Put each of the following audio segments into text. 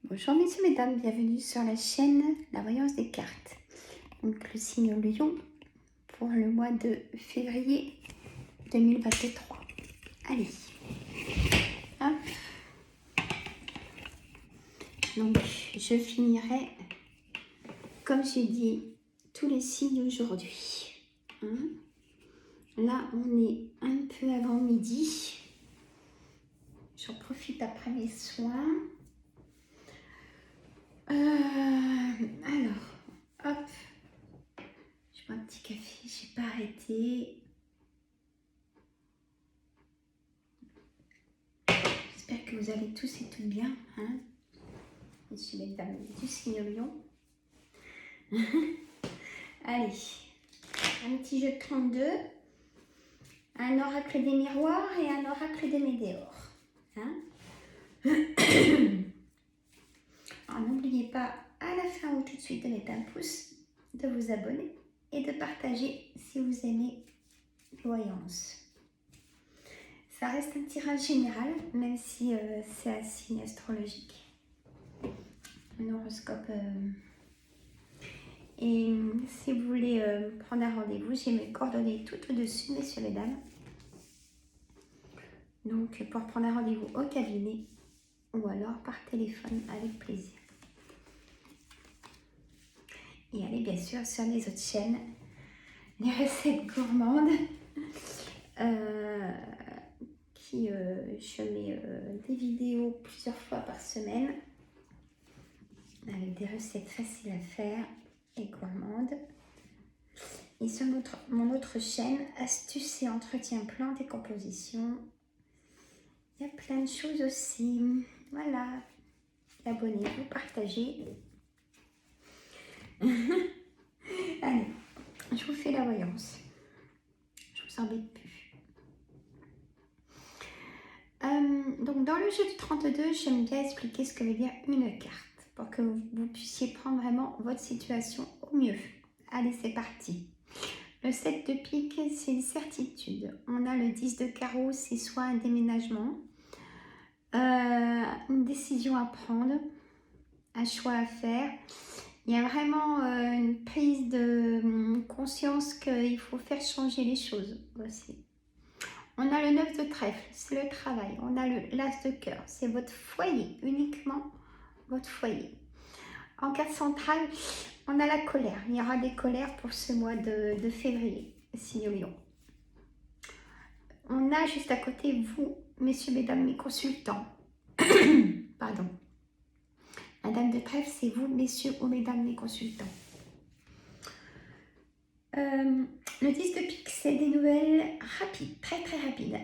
Bonjour messieurs, mesdames, bienvenue sur la chaîne La Voyance des cartes. Donc le signe Lion pour le mois de février 2023. Allez, hop. Donc je finirai, comme j'ai dit, tous les signes aujourd'hui. Là, on est un peu avant midi. J'en profite après mes soins. Alors, hop, je bois un petit café, j'ai pas arrêté. J'espère que vous allez tous et toutes bien, messieurs et mesdames du signe Lion. Allez, un petit jeu de 32, un oracle des miroirs et un oracle des météores. Alors n'oubliez pas à la fin ou tout de suite de mettre un pouce, de vous abonner et de partager si vous aimez les voyances. Ça reste un tirage général, même si c'est un signe astrologique. Un horoscope. Et si vous voulez prendre un rendez-vous, j'ai mes coordonnées tout au-dessus, messieurs et dames. Donc pour prendre un rendez-vous au cabinet ou alors par téléphone avec plaisir. Et allez bien sûr sur les autres chaînes, les recettes gourmandes, je mets des vidéos plusieurs fois par semaine avec des recettes faciles à faire et gourmandes. Et sur mon autre chaîne, astuces et entretiens plantes et compositions, il y a plein de choses aussi. Voilà, abonnez-vous, partagez. Allez, je vous fais la voyance. Je vous embête plus. Donc dans le jeu de 32, j'aime bien expliquer ce que veut dire une carte pour que vous puissiez prendre vraiment votre situation au mieux. Allez, c'est parti. Le 7 de pique, c'est une certitude. On a le 10 de carreau, c'est soit un déménagement, une décision à prendre, un choix à faire. Il y a vraiment une prise de conscience qu'il faut faire changer les choses aussi. On a le 9 de trèfle, c'est le travail. On a l'as de cœur, c'est votre foyer, uniquement votre foyer. En carte centrale, on a la colère. Il y aura des colères pour ce mois de février, signe Lion. On a juste à côté vous, messieurs, mesdames, mes consultants. Pardon. La dame de trèfle, c'est vous, messieurs ou mesdames, mes consultants. Le 10 de pique, c'est des nouvelles rapides, très très rapides,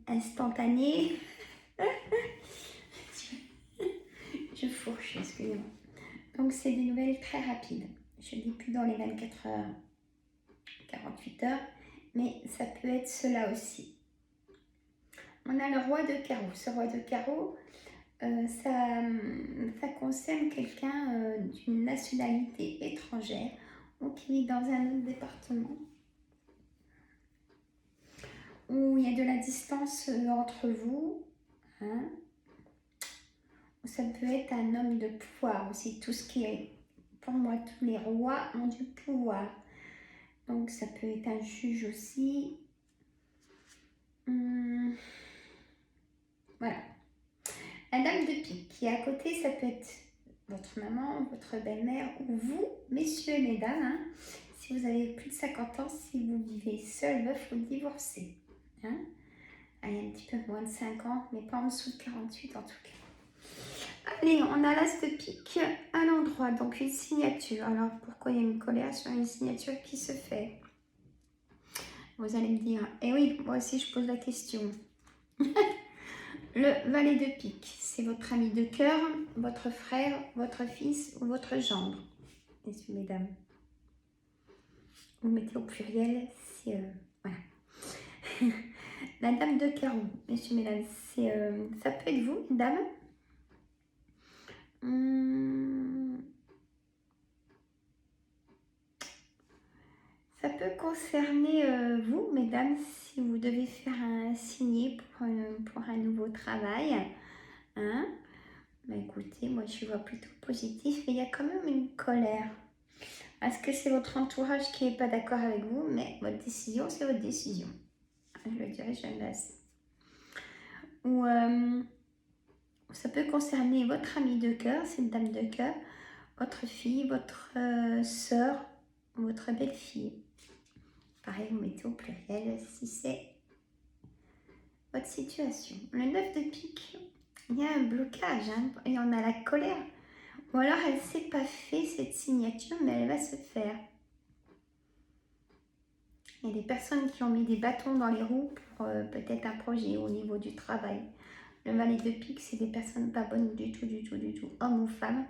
instantanées. Je fourche, excusez-moi. Donc c'est des nouvelles très rapides. Je ne dis plus dans les 24 heures, 48 heures, mais ça peut être cela aussi. On a le roi de carreau. Ce roi de carreau, ça concerne quelqu'un d'une nationalité étrangère ou qui vit dans un autre département, où il y a de la distance entre vous. Ça peut être un homme de pouvoir aussi. Tout ce qui est, pour moi, tous les rois ont du pouvoir. Donc ça peut être un juge aussi. Voilà. La dame de pique qui est à côté, ça peut être votre maman, votre belle-mère ou vous, messieurs et mesdames. Si vous avez plus de 50 ans, si vous vivez seul, veuf ou divorcé. Allez, un petit peu moins de 50, mais pas en dessous de 48 en tout cas. Allez, on a l'as de pique à l'endroit, donc une signature. Alors, pourquoi il y a une colère sur une signature qui se fait? Vous allez me dire, eh oui, moi aussi je pose la question. Le valet de pique, c'est votre ami de cœur, votre frère, votre fils ou votre gendre, messieurs, mesdames. Vous mettez au pluriel, c'est... voilà. La dame de carreau, messieurs, mesdames, ça peut être vous, dame. Ça peut concerner vous, mesdames, si vous devez faire un signer pour un nouveau travail. Bah, écoutez, moi je vois plutôt positif, mais il y a quand même une colère. Est-ce que c'est votre entourage qui n'est pas d'accord avec vous? Mais votre décision, c'est votre décision. Je le dirais jamais assez. Ou ça peut concerner votre amie de cœur, cette dame de cœur, votre fille, votre sœur, votre belle-fille. Pareil, vous mettez au pluriel si c'est votre situation. Le 9 de pique, il y a un blocage, hein, et on a la colère. Ou alors elle ne s'est pas fait cette signature, mais elle va se faire. Il y a des personnes qui ont mis des bâtons dans les roues pour peut-être un projet au niveau du travail. Le valet de pique, c'est des personnes pas bonnes du tout, hommes ou femmes.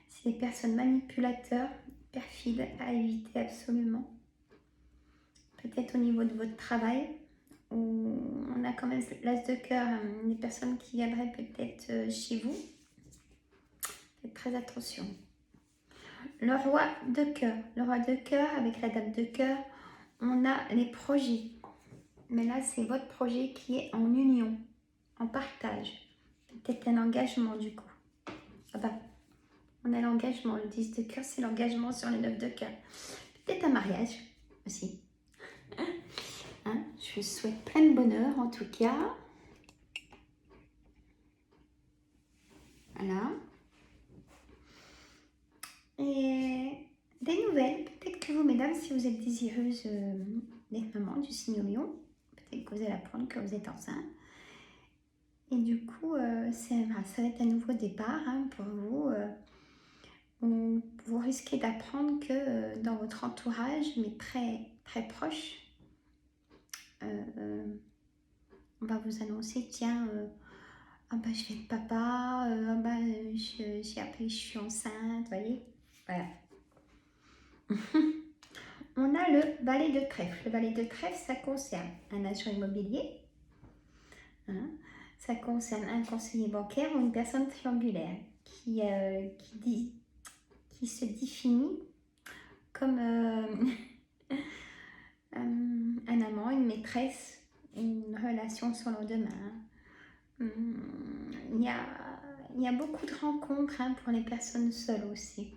C'est des personnes manipulateurs, perfides, à éviter absolument. Peut-être au niveau de votre travail, où on a quand même l'as de cœur, des personnes qui viendraient peut-être chez vous. Faites très attention. Le roi de cœur avec la dame de cœur, on a les projets. Mais là, c'est votre projet qui est en union, en partage. Peut-être un engagement du coup. Ah bah, on a l'engagement. Le 10 de cœur, c'est l'engagement sur le 9 de cœur. Peut-être un mariage aussi. Hein, je vous souhaite plein de bonheur en tout cas. Voilà. Et des nouvelles. Peut-être que vous, mesdames, si vous êtes désireuses d'être maman du signe lion, peut-être que vous allez apprendre que vous êtes enceinte. Et du coup, ça va être un nouveau départ hein, pour vous. Vous risquez d'apprendre que dans votre entourage, mais très, très proche, on va vous annoncer, tiens, ah bah, je vais être papa, ah bah, je suis enceinte, vous voyez. Voilà. On a le valet de trèfle. Le valet de trèfle, ça concerne un agent immobilier, hein, ça concerne un conseiller bancaire ou une personne triangulaire qui se définit comme un amant, une maîtresse, une relation sur le demain. Il y a beaucoup de rencontres hein, pour les personnes seules aussi.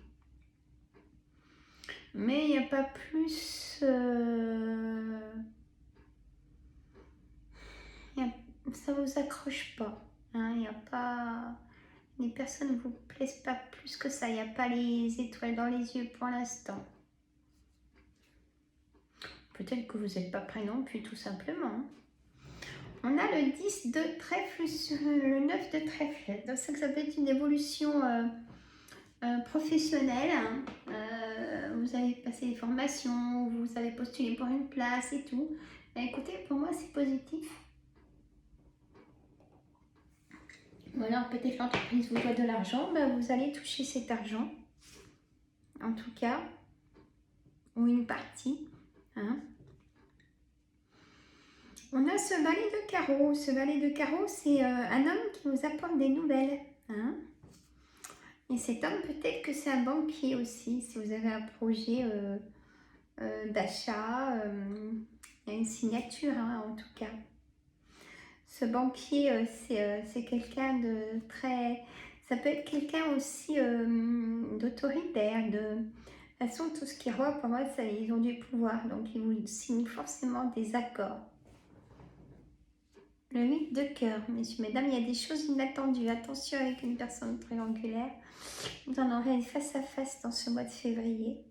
Mais il n'y a pas plus... ça ne vous accroche pas. Hein, il n'y a pas... Les personnes ne vous plaisent pas plus que ça. Il n'y a pas les étoiles dans les yeux pour l'instant. Peut-être que vous n'êtes pas prêt non plus, tout simplement. On a le 10 de trèfle sur le 9 de trèfle. Donc ça peut être une évolution professionnelle. Hein. Vous avez passé des formations, vous avez postulé pour une place et tout. Ben, écoutez, pour moi, c'est positif. Ou alors peut-être l'entreprise vous doit de l'argent, ben, vous allez toucher cet argent. En tout cas, ou une partie. Hein. On a ce valet de carreau. Ce valet de carreau, c'est un homme qui vous apporte des nouvelles. Hein. Et cet homme, peut-être que c'est un banquier aussi. Si vous avez un projet d'achat, il y a une signature hein, en tout cas. Ce banquier, c'est quelqu'un de très... Ça peut être quelqu'un aussi d'autoritaire. De toute façon, tout ce qui est roi, pour moi, ils ont du pouvoir. Donc, ils vous signent forcément des accords. Le 8 de cœur, messieurs, mesdames, il y a des choses inattendues. Attention avec une personne triangulaire. Vous en aurez face à face dans ce mois de février.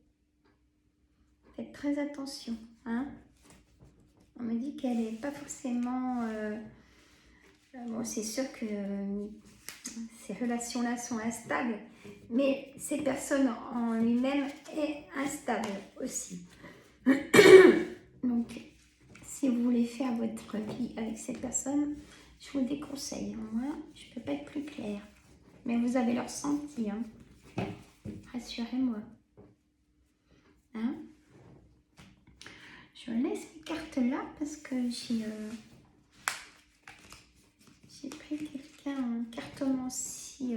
Faites très attention. Hein. On me dit qu'elle n'est pas forcément... bon, c'est sûr que ces relations-là sont instables, mais ces personnes en lui-même est instable aussi. Donc, si vous voulez faire votre vie avec ces personnes, je vous déconseille. Moi, je ne peux pas être plus claire. Mais vous avez leur ressenti. Hein. Rassurez-moi. Hein? Je laisse mes cartes là parce que j'ai pris quelqu'un en cartomancie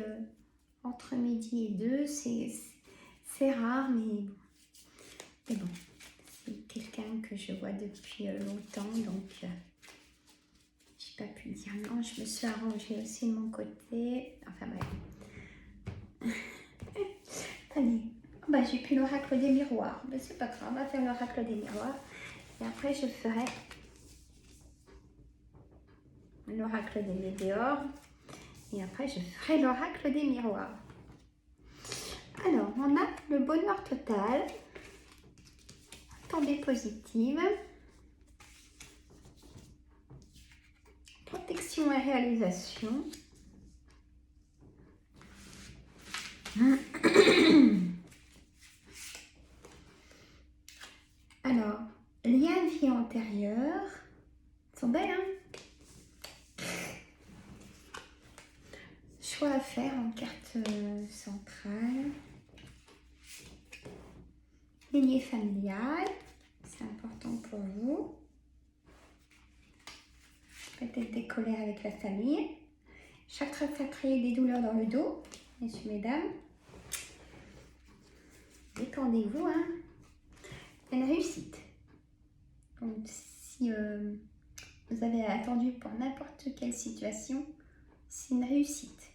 entre midi et 2. C'est rare, mais bon. C'est quelqu'un que je vois depuis longtemps, donc j'ai pas pu dire non. Je me suis arrangée aussi de mon côté. Enfin bref. bah, j'ai pris l'oracle des miroirs. Mais c'est pas grave, on va faire l'oracle des miroirs. Et après, je ferai l'oracle des météores. Et après, je ferai l'oracle des miroirs. Alors, on a le bonheur total. Tombée positive. Protection et réalisation. Alors, lien de vie antérieure. Elles sont belles, hein? Choix à faire en carte centrale. Lignée familiale. C'est important pour vous. Peut-être des colères avec la famille. Chakra sacré, des douleurs dans le dos. Messieurs, mesdames. Détendez-vous, hein. Une réussite. Donc, si vous avez attendu pour n'importe quelle situation, c'est une réussite.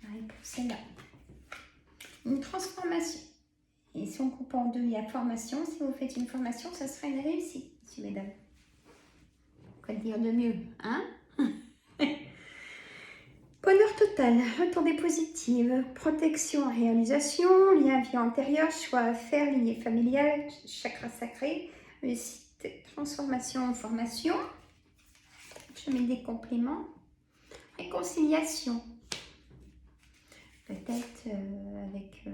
La réponse est là. Une transformation. Et si on coupe en deux, il y a formation. Si vous faites une formation, ça sera une réussite, messieurs, mesdames. Quoi dire de mieux, hein? Bonheur total, retombée positive, protection, réalisation, lien vie antérieure, choix à faire, lignée familiale, chakra sacré, réussite, transformation, formation. Je mets des compléments. Réconciliation. Peut-être avec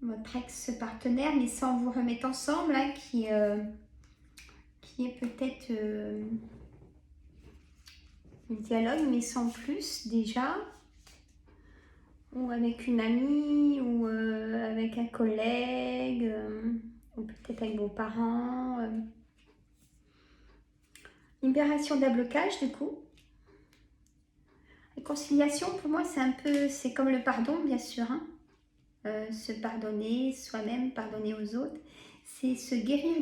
votre ex-partenaire, mais sans vous remettre ensemble, hein, qui est peut-être le dialogue, mais sans plus déjà, ou avec une amie, ou avec un collègue, ou peut-être avec vos parents. Libération d'un blocage, du coup. Réconciliation, pour moi, c'est comme le pardon, bien sûr, hein. Se pardonner soi-même, pardonner aux autres, c'est se guérir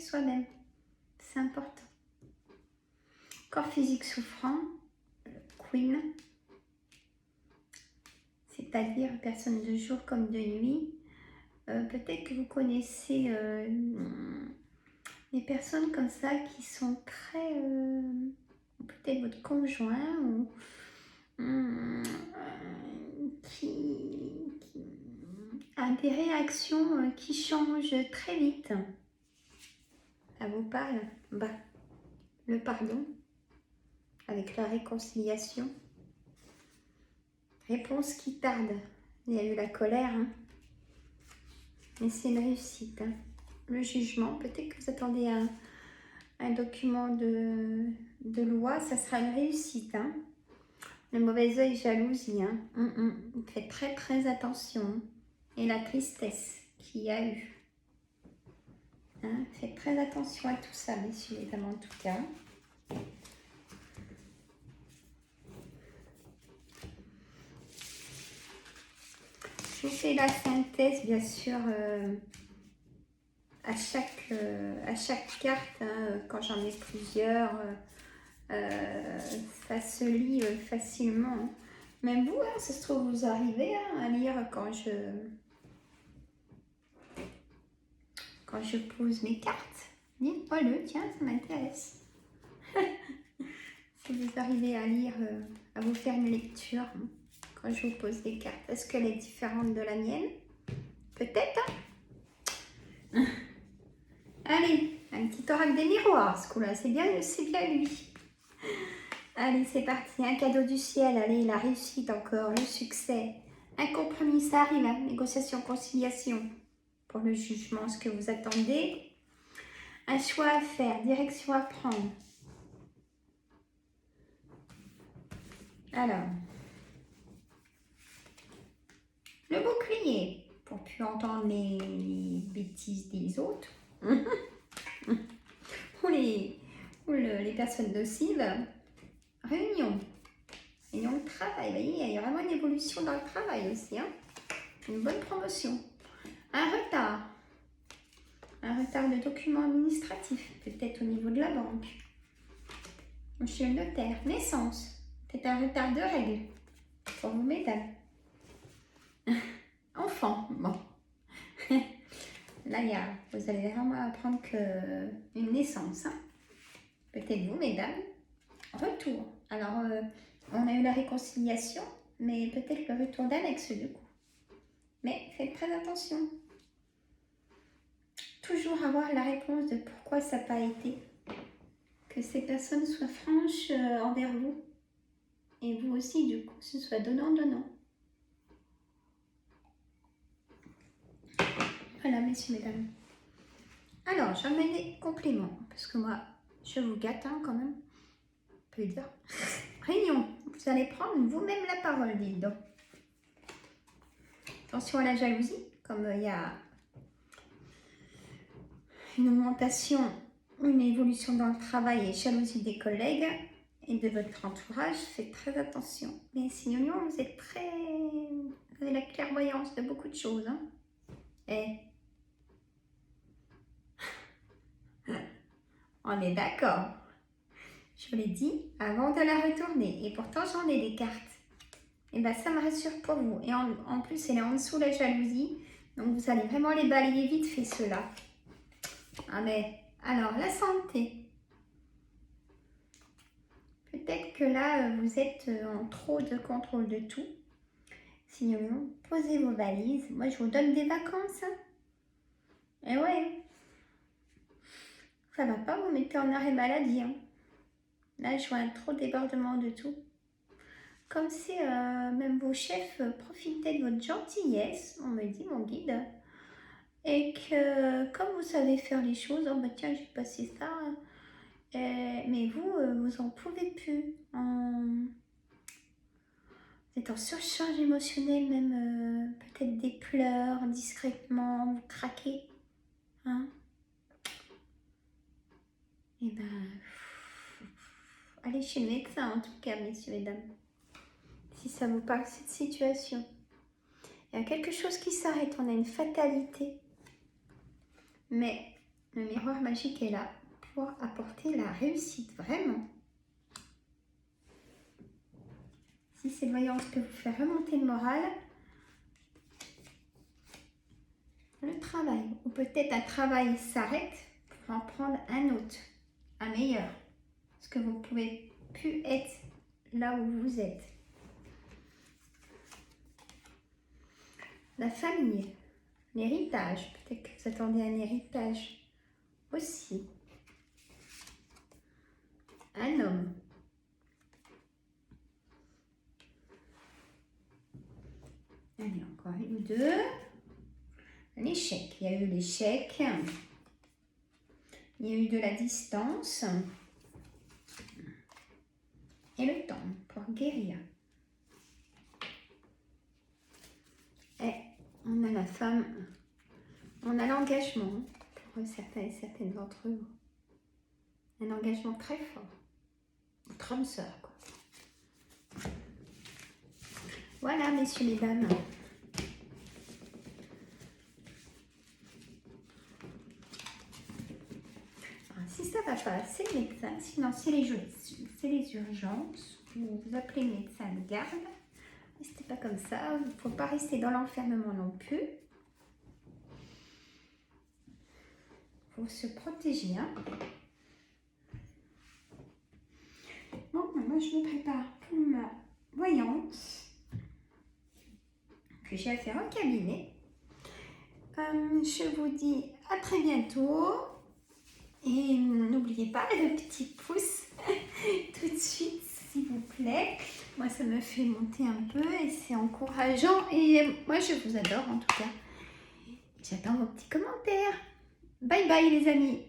soi-même. C'est important. Corps physique souffrant, Queen, c'est-à-dire personne de jour comme de nuit. Peut-être que vous connaissez des personnes comme ça qui sont très... peut-être votre conjoint ou qui a des réactions qui changent très vite. Ça vous parle? Bah, le pardon avec la réconciliation. Réponse qui tarde. Il y a eu la colère, hein. Mais c'est une réussite, hein. Le jugement, peut-être que vous attendez un document de loi, ça sera une réussite, hein. Le mauvais œil, jalousie, hein. Faites très très attention. Et la tristesse qu'il y a eu. Hein. Faites très attention à tout ça, messieurs et dames, en tout cas. Je vous fais la synthèse, bien sûr, à chaque carte, hein, quand j'en ai plusieurs. Ça se lit facilement. Hein. Même vous, hein, ça se trouve, vous arrivez à lire quand je pose mes cartes. Dites-moi le, tiens, ça m'intéresse. Si vous arrivez à lire, à vous faire une lecture hein, quand je vous pose des cartes, est-ce qu'elle est différente de la mienne? Peut-être. Hein. Allez, un petit oracle des miroirs, ce coup-là, c'est bien lui. Allez, c'est parti, un cadeau du ciel, allez, la réussite encore, le succès, un compromis, ça arrive, hein, négociation, conciliation, pour le jugement, ce que vous attendez, un choix à faire, direction à prendre. Alors, le bouclier, pour ne plus entendre les bêtises des autres, ou les personnes nocives. Réunion de travail, vous voyez, il y a vraiment une évolution dans le travail aussi, hein. Une bonne promotion. Un retard de documents administratifs, peut-être au niveau de la banque. Chez le notaire, naissance, peut-être un retard de règles pour vous, mesdames. Enfant, bon. Là, vous allez vraiment apprendre une naissance. Hein. Peut-être vous, mesdames. Retour. Alors, on a eu la réconciliation, mais peut-être le retour d'Alex, du coup. Mais faites très attention. Toujours avoir la réponse de pourquoi ça n'a pas été. Que ces personnes soient franches envers vous. Et vous aussi, du coup, ce soit donnant-donnant. Voilà, messieurs, mesdames. Alors, j'en mets des compléments, parce que moi, je vous gâte hein, quand même. On peut dire. Réunion, vous allez prendre vous-même la parole, dites donc. Attention à la jalousie, comme il y a une augmentation, une évolution dans le travail et jalousie des collègues et de votre entourage, faites très attention. Mais sinon, vous êtes vous avez la clairvoyance de beaucoup de choses. Hein. Et on est d'accord. Je vous l'ai dit avant de la retourner. Et pourtant, j'en ai des cartes. Et bien, ça me rassure pour vous. Et en plus, elle est en dessous la jalousie. Donc, vous allez vraiment les balayer vite fait ceux-là. Ah, mais alors, la santé. Peut-être que là, vous êtes en trop de contrôle de tout. Sinon, posez vos valises. Moi, je vous donne des vacances. Hein. Et ouais. Ça va pas vous mettez en arrêt maladie. Hein. Là, je vois un trop débordement de tout. Comme si même vos chefs profitaient de votre gentillesse, on me dit, mon guide. Et que comme vous savez faire les choses, oh bah tiens, j'ai passé ça. Mais vous, vous en pouvez plus. Vous êtes en surcharge émotionnelle, même peut-être des pleurs discrètement, vous craquez. Hein? Et ben, allez chez le médecin en tout cas, messieurs et dames. Si ça vous parle, cette situation. Il y a quelque chose qui s'arrête, on a une fatalité. Mais le miroir magique est là pour apporter la réussite, vraiment. Si cette voyance peut vous faire remonter le moral, le travail, ou peut-être un travail s'arrête pour en prendre un autre, un meilleur. Parce que vous ne pouvez plus être là où vous êtes. La famille, l'héritage, peut-être que vous attendez un héritage aussi. Un homme. Allez, encore une ou deux. L'échec. Il y a eu l'échec. Il y a eu de la distance. Et le temps pour guérir. Et on a la femme. On a l'engagement pour certains et certaines d'entre vous. Un engagement très fort. Votre âme sœur, quoi. Voilà, messieurs, mesdames. Alors, si ça ne va pas, c'est le médecin. Sinon, c'est les urgences. Vous appelez le médecin de garde. Restez pas comme ça. Il ne faut pas rester dans l'enfermement non plus. Il faut se protéger. Hein. Bon, moi, je me prépare pour ma voyance que j'ai à faire au cabinet. Je vous dis à très bientôt. Et n'oubliez pas le petit pouce tout de suite, s'il vous plaît. Moi, ça me fait monter un peu et c'est encourageant. Et moi, je vous adore en tout cas. J'attends vos petits commentaires. Bye bye les amis.